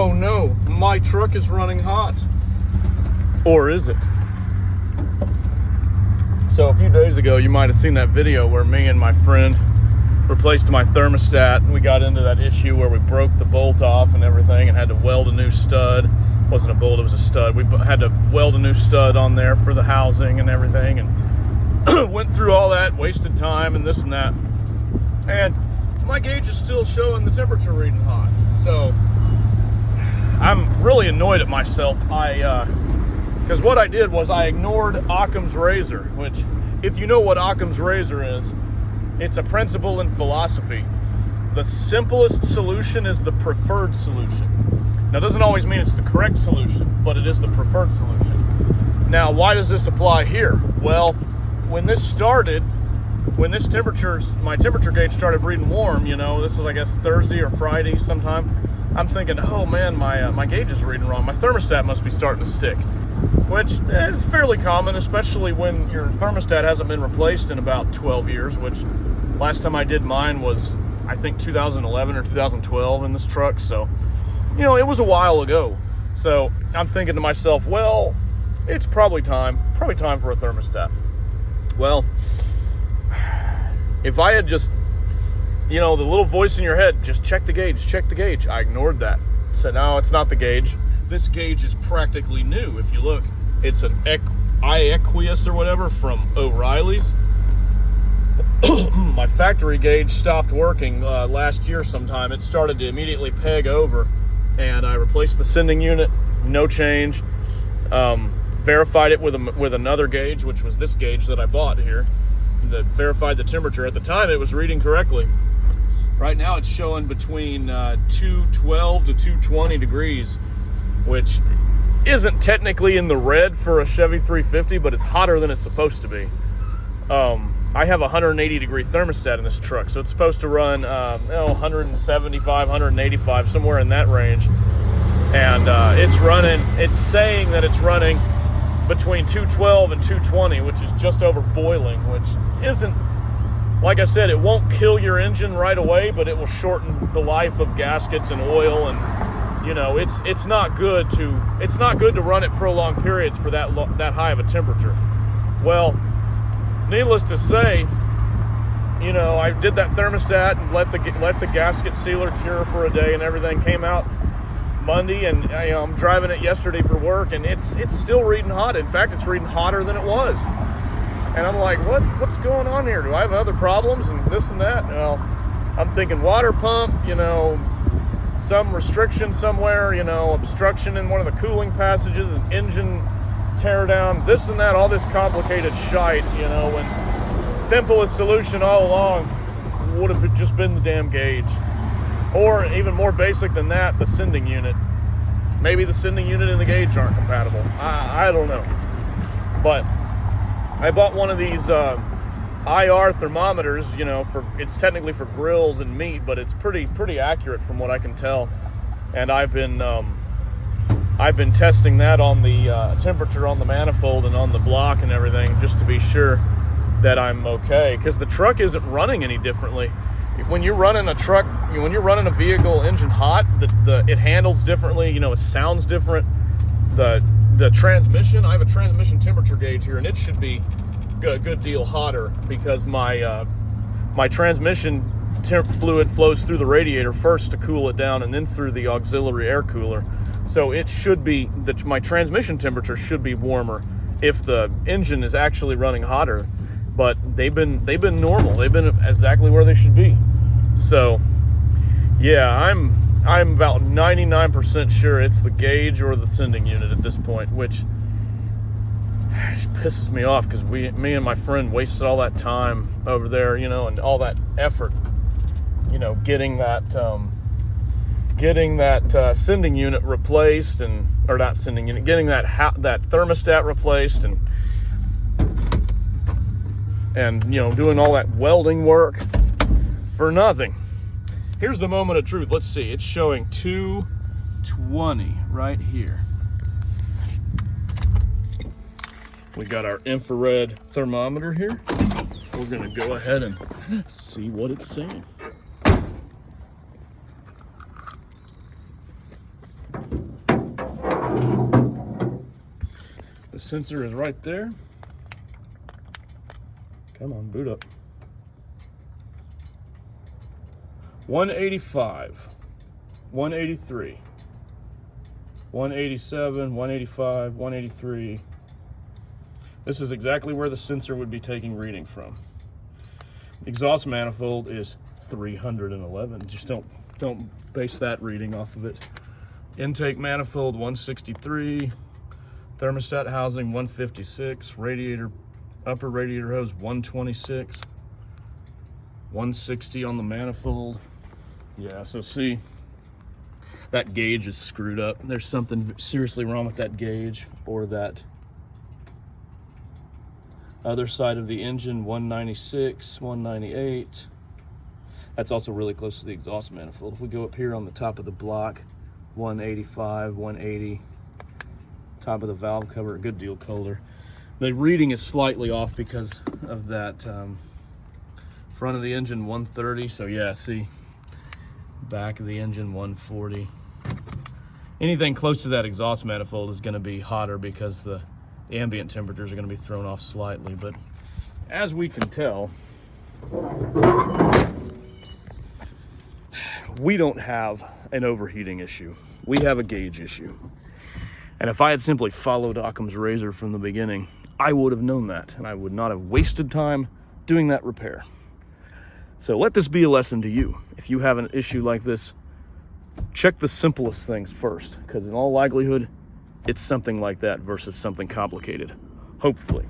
oh no, my truck is running hot. Or is it? So a few days ago, you might have seen that video where me and my friend replaced my thermostat, and we got into that issue where we broke the bolt off and everything and had to weld a new stud. It wasn't a bolt, it was a stud. We had to weld a new stud on there for the housing and everything, and went through all that, wasted time and this and that. And my gauge is still showing the temperature reading hot. So I'm really annoyed at myself. Because what I did was I ignored Occam's razor, which, if you know what Occam's razor is, it's a principle in philosophy. The simplest solution is the preferred solution. Now, it doesn't always mean it's the correct solution, but it is the preferred solution. Now, why does this apply here? Well, when this started, my temperature gauge started reading warm, this was, I guess, Thursday or Friday sometime, I'm thinking, oh man, my gauge is reading wrong. My thermostat must be starting to stick, which is fairly common, especially when your thermostat hasn't been replaced in about 12 years, which last time I did mine was, I think, 2011 or 2012 in this truck. So, it was a while ago. So I'm thinking to myself, well, it's probably time for a thermostat. Well, if I had just, the little voice in your head, just check the gauge. I ignored that. Said, no, it's not the gauge. This gauge is practically new. If you look, it's an iAqueous or whatever from O'Reilly's. My factory gauge stopped working last year sometime. It started to immediately peg over, and I replaced the sending unit, no change. Verified it with another gauge, which was this gauge that I bought here, that verified the temperature. At the time, it was reading correctly. Right now, it's showing between 212 to 220 degrees, which isn't technically in the red for a Chevy 350, but it's hotter than it's supposed to be. I have a 180 degree thermostat in this truck, so it's supposed to run 175, 185, somewhere in that range. And it's saying that it's running between 212 and 220, which is just over boiling, which isn't, like I said, it won't kill your engine right away, but it will shorten the life of gaskets and oil, and it's not good to run at prolonged periods for that high of a temperature. Well, needless to say, I did that thermostat and let the gasket sealer cure for a day, and everything came out Monday, and I'm driving it yesterday for work, and it's still reading hot. In fact, it's reading hotter than it was. And I'm like, what's going on here? Do I have other problems and this and that? Well, I'm thinking water pump, some restriction somewhere, obstruction in one of the cooling passages, an engine tear down, this and that, all this complicated shite, when simplest solution all along would have just been the damn gauge. Or even more basic than that, the sending unit. Maybe the sending unit and the gauge aren't compatible. I don't know. But I bought one of these IR thermometers, it's technically for grills and meat, but it's pretty accurate from what I can tell. And I've been testing that on the temperature on the manifold and on the block and everything, just to be sure that I'm okay, because the truck isn't running any differently. When you're running a truck, when you're running a vehicle engine hot, it handles differently. It sounds different. The transmission, I have a transmission temperature gauge here, and it should be a good deal hotter, because my transmission fluid flows through the radiator first to cool it down, and then through the auxiliary air cooler. So it should be that my transmission temperature should be warmer if the engine is actually running hotter. But they've been normal. They've been exactly where they should be. So yeah, I'm about 99% sure it's the gauge or the sending unit at this point, which just pisses me off, because me and my friend wasted all that time over there, and all that effort, getting that sending unit replaced, getting that thermostat replaced, and doing all that welding work for nothing. Here's the moment of truth. Let's see. It's showing 220 right here. We got our infrared thermometer here. We're gonna go ahead and see what it's saying. sensor is right there. Come on, boot up. 185, 183, 187, 185, 183. This is exactly where the sensor would be taking reading from. Exhaust manifold is 311. Just don't base that reading off of it. Intake manifold 163, thermostat housing 156, upper radiator hose 126, 160 on the manifold. Yeah, so see, that gauge is screwed up. There's something seriously wrong with that gauge, or that other side of the engine, 196, 198. That's also really close to the exhaust manifold. If we go up here on the top of the block, 185, 180, top of the valve cover, a good deal colder. The reading is slightly off because of that front of the engine, 130. So yeah, see, back of the engine, 140. Anything close to that exhaust manifold is going to be hotter because the ambient temperatures are going to be thrown off slightly. But as we can tell, we don't have an overheating issue. We have a gauge issue. And if I had simply followed Occam's razor from the beginning, I would have known that, and I would not have wasted time doing that repair. So let this be a lesson to you. If you have an issue like this, check the simplest things first, because in all likelihood, it's something like that versus something complicated. Hopefully.